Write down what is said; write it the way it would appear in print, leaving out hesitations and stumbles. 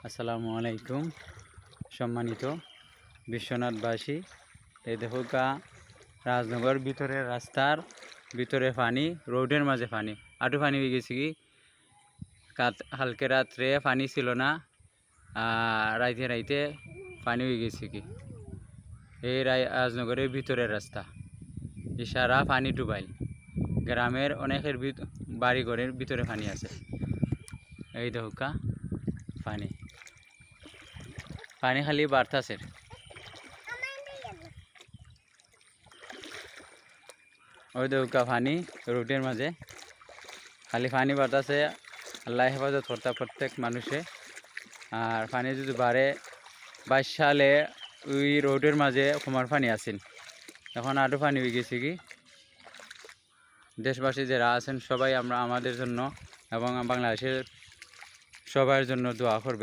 আসসালামু আলাইকুম সম্মানিত বিশ্বনাথবাসী। এই দেখো কা রাজনগর ভিতরের রাস্তার ভিতরে পানি, রোডের মাঝে পানি, আটু পানি হয়ে গেছে কি হালকে রাত্রে পানি ছিল না, রাইতে রাইতে পানি হয়ে গেছে কি এই রাজনগরের ভিতরের রাস্তা ইশারা পানি ডুবাইল। গ্রামের অনেকের বাড়ি ঘরের ভিতরে পানি আছে। এই দেখো কা পানি পানি খালি বাড়তাছে। ওই দেখো পানি রোডের মাঝে খালি পানি বাড়তাছে। আল্লাহ হেফাজত করতা প্রত্যেক মানুষে। আর পানি যদি বাড়ে 22 সালে ওই রোডের মাঝে কুমার পানি আসেন, এখন আরও পানি হয়ে গেছে কি। দেশবাসী যারা আছেন সবাই আমরা আমাদের জন্য এবং বাংলাদেশের সবার জন্য দোয়া করবে।